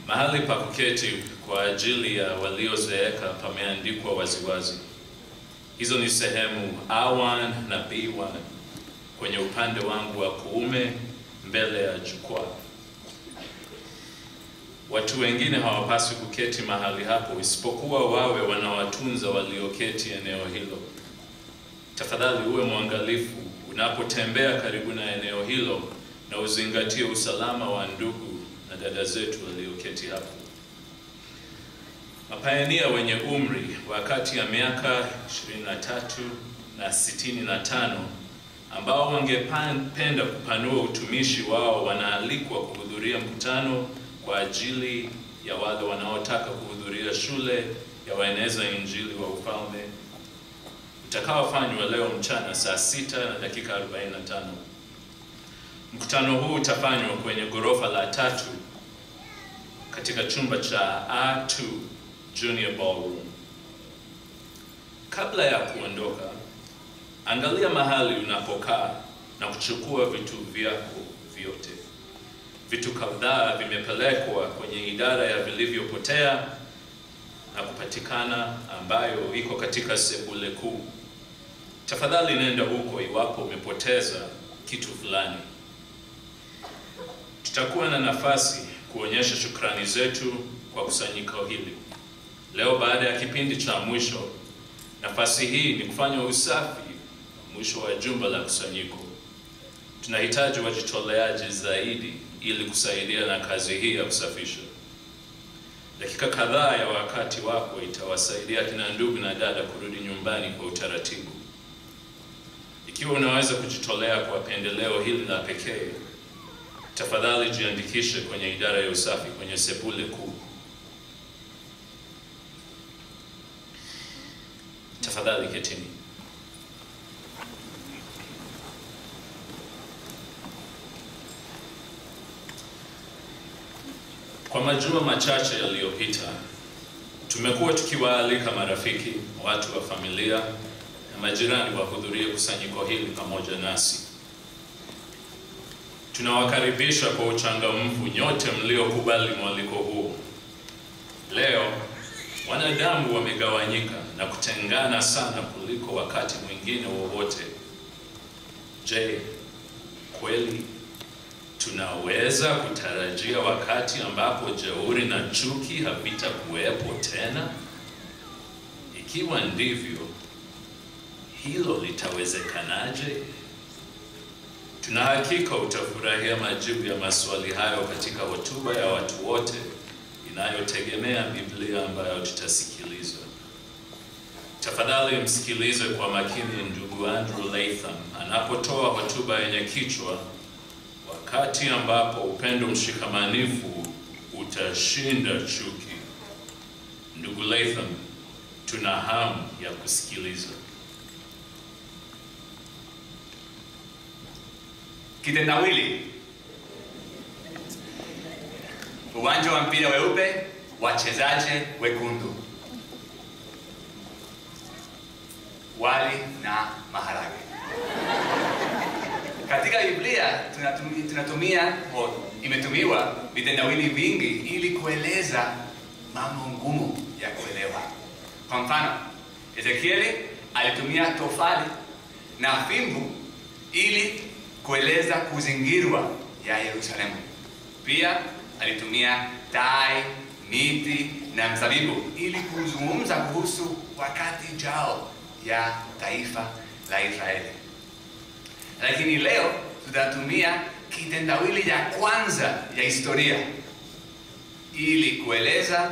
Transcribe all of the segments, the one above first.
Mahali pa kuketi kwa ajili ya waliozeeka pameandikwa waziwazi. Hizo ni sehemu A1 na B1 kwenye upande wangu wa kuume mbele ya jukwaa. Watu wengine hawapaswi kuketi mahali hapo isipokuwa wawe wanawatunza walioketi eneo hilo. Tafadhali uwe mwangalifu unapotembea karibu na eneo hilo na uzingatie usalama wa ndugu na dada zetu walioketi hapo. Mapayania wenye umri wa kati ya miaka 23 na 65 ambao wangependa kupanua utumishi wao wanaalikwa kuhudhuria mkutano kwa ajili ya wale wanaotaka kuhudhuria shule ya waeneza injili wa ufalme utakaofanywa leo mchana saa 6:45. Mkutano huu utafanywa kwenye ghorofa la 3 katika chumba cha A2 Junior Ballroom. Kabla ya kuondoka, angalia mahali unapokaa na kuchukua vitu vyako vyote. Vitu kadhaa vimepelekwa kwenye idara ya vilivyopotea na kupatikana ambayo iko katika sebule kuu. Tafadhali nenda huko iwapo umepoteza kitu fulani. Tutakuwa na nafasi kuonyesha shukrani zetu kwa kusanyiko hili. Leo baada ya kipindi cha mwisho, nafasi hii ni kufanya usafi mwisho wa jumba la kusanyiko. Tunahitaji wajitoleaji zaidi ili kusaidia na kazi hii ya kusafisha. Dakika kadhaa ya wakati wako itawasaidia kina ndugu na dada kurudi nyumbani kwa utaratibu. Ikiwa unaweza kujitolea kwa pendeleo hili la pekee, tafadhali jiandikishe kwenye idara ya usafi kwenye sebule kuu. Tafadhali ketini. Kwa majuma machache yaliyopita, tumekuwa tukiwaalika marafiki, watu wa familia na majirani wahudhurie kusanyiko hili pamoja nasi. Tunawakaribisha kwa uchangamfu nyote mliokubali mwaliko huu. Leo, wanadamu wamegawanyika na kutengana sana kuliko wakati mwingine wowote. Je, kweli tunaweza kutarajia wakati ambapo jeuri na chuki havitakuwepo tena? Ikiwa ndivyo, hilo litawezekanaje? Tuna hakika utafurahia majibu ya maswali hayo katika hotuba ya watu wote inayotegemea Biblia ambayo tutasikiliza. Tafadhali msikilize kwa makini ndugu Andrew Latham anapotoa hotuba yenye kichwa wakati ambapo upendo mshikamanifu utashinda chuki. Ndugu Latham, tuna hamu ya kusikiliza. Kitendawili. Uwanja wa mpira weupe, wachezaji wekundu. Wali na maharage. Katika Biblia imetumiwa vitendawili vingi ili kueleza mambo ngumu ya kuelewa. Kwa mfano, Ezekieli alitumia tofali na fimbo ili kueleza kuzingirwa ya Yerusalemu. Pia alitumia tai, miti na mzabibu ili kuzungumza kuhusu wakati ujao ya taifa la Israeli. Lakini leo tutatumia kitendawili ya kwanza ya historia ili kueleza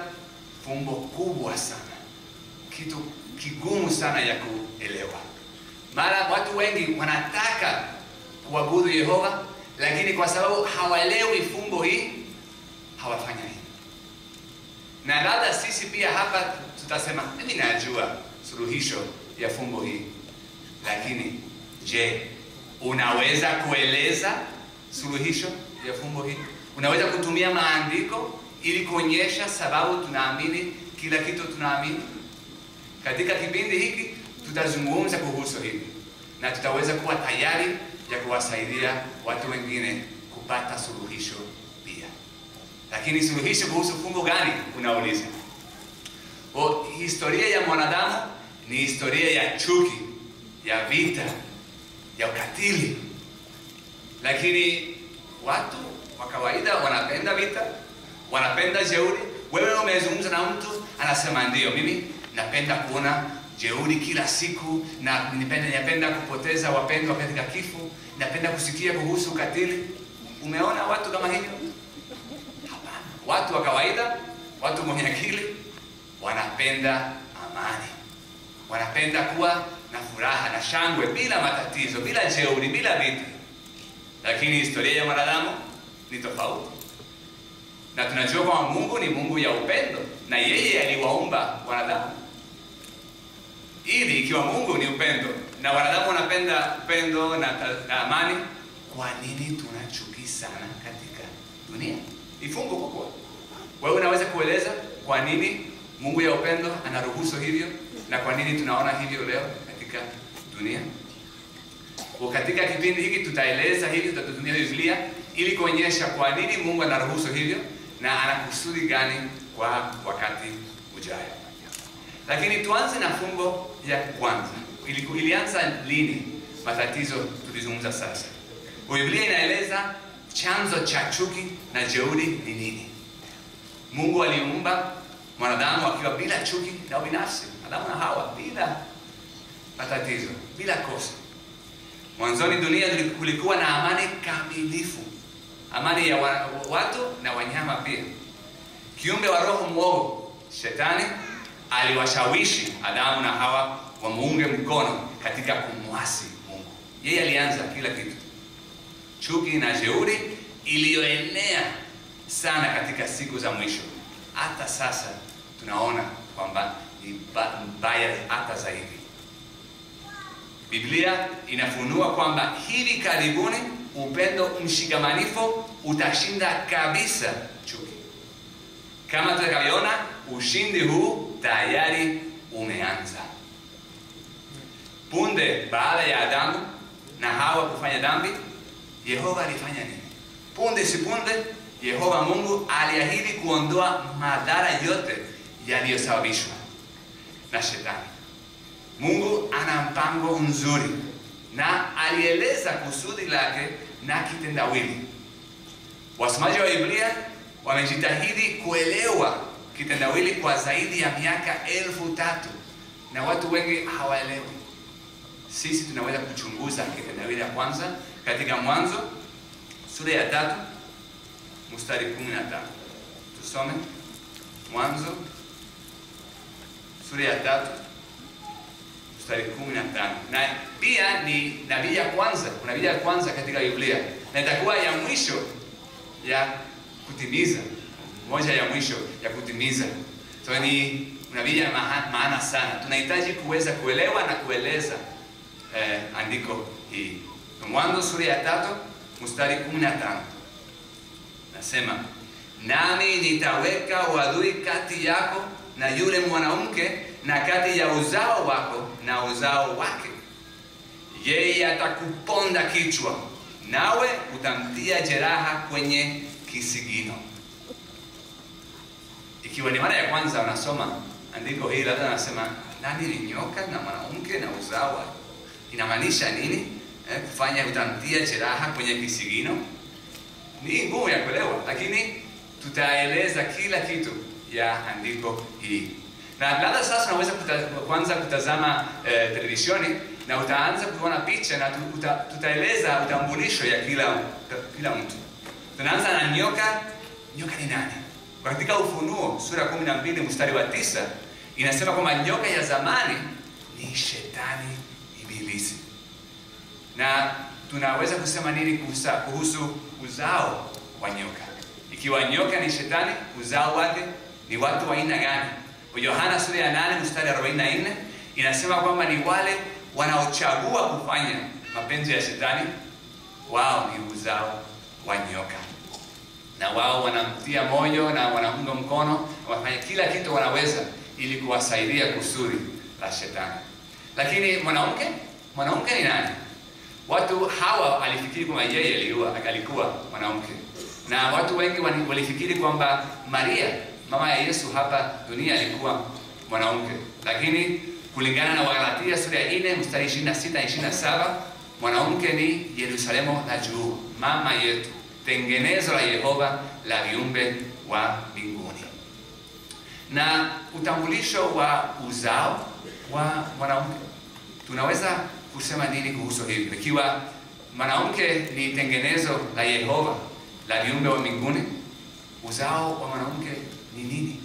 fumbo kubwa sana, kitu kigumu sana ya kuelewa. Mara watu wengi wanataka kuabudu Yehova, lakini kwa sababu hawaelewi fumbo hii, hawafanya hii. Na labda sisi pia hapa tutasema, mimi najua suluhisho ya fumbo hii. Lakini, je, unaweza kueleza suluhisho ya fumbo hii? Unaweza kutumia maandiko ili kuonyesha sababu tunaamini kila kitu tunaamini? Katika kipindi hiki tutazungumza kuhusu hili na tutaweza kuwa tayari ya kuwasaidia watu wengine kupata suluhisho pia. Lakini suluhisho kuhusu fumbo gani unauliza? Historia ya mwanadamu ni historia ya chuki, ya vita, ya ukatili. Lakini watu wa kawaida wanapenda vita, wanapenda jeuri. Wewe umezungumza na mtu anasema ndio, mimi napenda kuona jeuri kila siku, na napenda kupoteza wapendwa katika kifo, napenda kusikia kuhusu ukatili. Umeona watu kama hivyo? Hapana. Watu wa kawaida, watu mwenye akili wanapenda amani. Wanapenda kuwa na furaha na shangwe bila matatizo, bila jeuri, bila vita. Lakini historia ya mwanadamu ni tofauti. Na tunajua kwamba Mungu ni Mungu ya upendo, na yeye aliwaumba wanadamu. Ili ikiwa Mungu ni upendo na wanadamu wanapenda upendo na amani, kwa nini tunachuki sana katika dunia? Ni fumbo kubwa. Wewe unaweza kueleza kwa nini Mungu ya upendo anaruhusu hivyo, na kwa nini tunaona hivyo leo katika dunia? Kwa katika kipindi hiki tutaeleza hivi, tutatumia Biblia ili kuonyesha kwa nini Mungu anaruhusu hivyo na ana kusudi gani kwa wakati ujao. Lakini tuanze na fumbo ya kwanza. Ilianza lini matatizo tulizungumza sasa? Biblia inaeleza chanzo cha chuki na jeuri ni nini. Mungu aliumba mwanadamu akiwa bila chuki na ubinafsi. Adamu na Hawa bila matatizo, bila kosa. Mwanzoni dunia kulikuwa na amani kamilifu. Amani ya watu na wanyama pia. Kiumbe wa roho mwovu, Shetani, aliwashawishi Adamu na Hawa wamuunge mkono katika kumwasi Mungu. Yeye alianza kila kitu. Chuki na jeuri iliyoenea sana katika siku za mwisho. Hata sasa tunaona kwamba ni mbaya hata zaidi. Biblia inafunua kwamba hivi karibuni upendo mshikamanifu utashinda kabisa chuki. Kama tutakavyoona, ushindi huu tayari umeanza. Punde baada ya Adamu na Hawa kufanya dhambi, Yehova alifanya nini? Punde si punde, Yehova Mungu aliahidi kuondoa madhara yote yaliyosababishwa na Shetani. Mungu ana mpango mzuri na alieleza kusudi lake na kitendawili. Wasomaji wa Biblia wamejitahidi kuelewa kitendawili kwa zaidi ya miaka 1000 na watu wengi hawaelewi. Sisi tunaweza kuchunguza kitendawili ya kwanza katika Mwanzo sura ya 3 mstari 15. Tusome Mwanzo sura ya 3 mstari 15. Na pia ni nabii ya kwanza katika Biblia, na itakuwa ya mwisho ya kutimiza, moja ya mwisho ya kutimiza. So ni nabii ya maana sana. Tunahitaji kuweza kuelewa na kueleza andiko hii. Mwanzo sura ya 3 mstari 15. Nasema, nami nitaweka uadui kati yako na yule mwanamke, na kati ya uzao wako na uzao wake. Yeye atakuponda kichwa, nawe utamtia jeraha kwenye kisigino. Ikiwa ni mara ya kwanza unasoma andiko hili, labda nasema nani ni nyoka na mwanamke na uzao wake? Inamaanisha nini? Kufanya utamtia jeraha kwenye kisigino? Ni ngumu ya kuelewa, lakini tutaeleza kila kitu ya andiko hii. Na labda sasa unaweza kuanza kutazama televisheni na utaanza kuona picha, na tutaeleza utambulisho ya kila mtu. Tunaanza na nyoka. Nyoka ni nani? Katika Ufunuo sura 12 mstari wa 9 inasema kwamba nyoka ya zamani ni Shetani, Ibilisi. Na tunaweza kusema nini kuhusu uzao wa nyoka? Ikiwa nyoka ni Shetani, uzao wake ni watu wa aina gani? Yohana sura ya 8 mstari 44 inasema kwamba ni wale wanaochagua kufanya mapenzi ya Shetani. Wao ni uzao wa nyoka, na wao wanamtia moyo na wanamunga mkono, wanafanya kila kitu wanaweza ili kuwasaidia kusudi la Shetani. Lakini mwanamke ni nani? Watu Hawa alifikiri kwamba yeye alikuwa mwanamke, Na watu wengi walifikiri kwamba Maria, mama ya Yesu hapa dunia, alikuwa mwanamke. Lakini kulingana na Wagalatia sura ya 4 mstari 26-27, mwanamke ni Yerusalemu la juu, mama yetu, tengenezo la Yehova la viumbe wa mbinguni. Na utambulisho wa uzao wa mwanamke, tunaweza kusema nini kuhusu hivi? Ikiwa mwanamke ni tengenezo la Yehova la viumbe wa mbinguni, uzao wa mwanamke ni nini?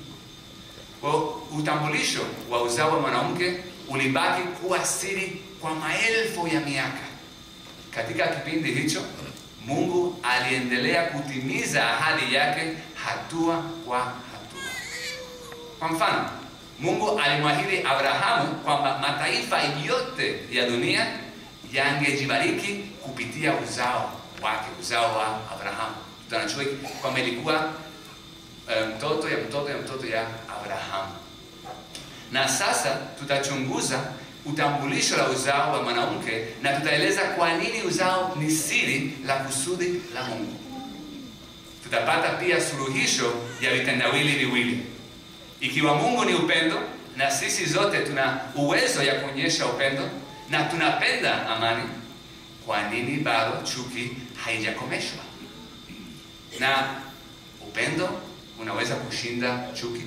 Utambulisho wa uzao wa mwanamke ulibaki kuwa siri kwa maelfu ya miaka. Katika kipindi hicho, Mungu aliendelea kutimiza ahadi yake hatua kwa hatua. Kwa mfano, Mungu alimwahidi Abrahamu kwamba mataifa yote ya dunia yangejibariki kupitia uzao wake, uzao wa Abrahamu. Tunajua kwamba ilikuwa mtoto ya mtoto ya mtoto ya Abrahamu. Na sasa tutachunguza utambulisho la uzao wa mwanamke na tutaeleza kwa nini uzao ni siri la kusudi la Mungu. Tutapata pia suluhisho ya vitendawili viwili. Ikiwa Mungu ni upendo na sisi zote tuna uwezo ya kuonyesha upendo na tunapenda amani, kwa nini bado chuki haijakomeshwa? Na upendo unaweza kushinda chuki.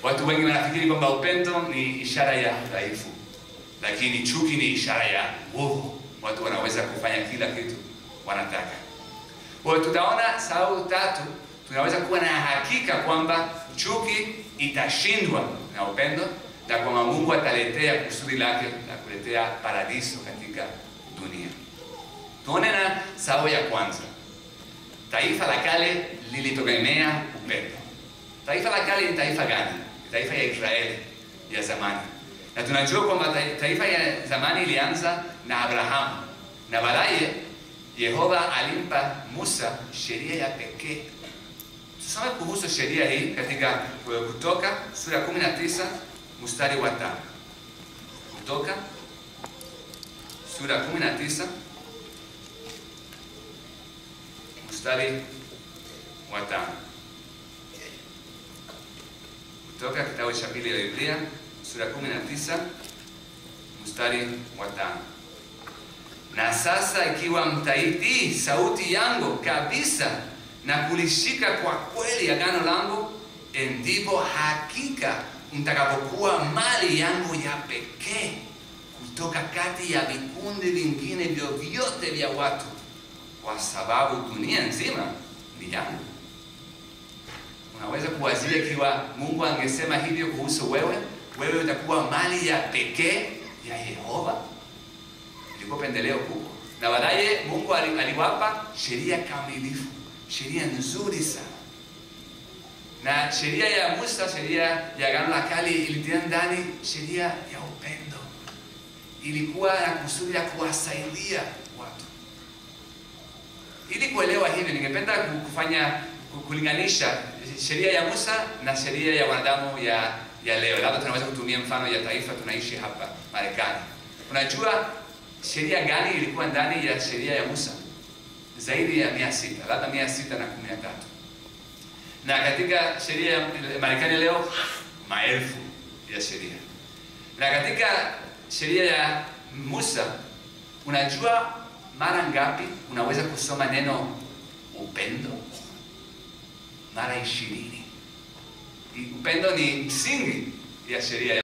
Watu wengi wanafikiri kwamba upendo ni ishara ya dhaifu, lakini chuki ni ishara ya nguvu. Watu wanaweza kufanya kila kitu wanataka. Kwa tutaona sababu tatu tunaweza kuwa na hakika kwamba chuki itashindwa na upendo, na kwamba Mungu ataletea kusudi lake la kuletea paradiso katika dunia. Tuone na sababu ya kwanza. Taifa la kale lilitegemea upendo. Taifa la kale ni taifa gani? Taifa ya Israeli ya zamani. Na tunajua kwamba taifa ya zamani ilianza na Abrahamu. Na baadaye Yehova alimpa Musa sheria ya pekee. Tusome kuhusu sheria hii katika Kutoka sura 19 mstari wa 5. Kutoka sura 19 mstari wa 5. Kutoka kitabu cha pili ya Biblia sura 19 mstari wa 5. Na sasa ikiwa mtaitii sauti yangu kabisa na kulishika kwa kweli agano langu, ndipo hakika mtakapokuwa mali yangu ya pekee kutoka kati ya vikundi vingine vyovyote vya watu, kwa sababu dunia nzima ni yangu. Unaweza kuwazia ikiwa Mungu angesema hivyo kuhusu wewe, wewe utakuwa mali ya pekee ya Yehova. Ilikuwa pendeleo kubwa. Na baadaye Mungu aliwapa sheria kamilifu, sheria nzuri sana. Na sheria ya Musa, sheria ya Agano la Kale, ilitia ndani sheria ya upendo. Ilikuwa na kusudi ya kuwasaidia watu. Ili kuelewa hivi, ningependa kulinganisha sheria ya Musa na sheria ya wanadamu ya leo. Labda tunaweza kutumia mfano ya taifa tunaishi hapa Marekani. Unajua sheria gani ilikuwa ndani ya sheria ya Musa? Zaidi ya 600, labda 613. Na katika sheria ya Marekani leo maelfu ya sheria. Na katika sheria ya Musa, unajua mara ngapi unaweza kusoma neno upendo? Mara 20. Upendo ni msingi ya sheria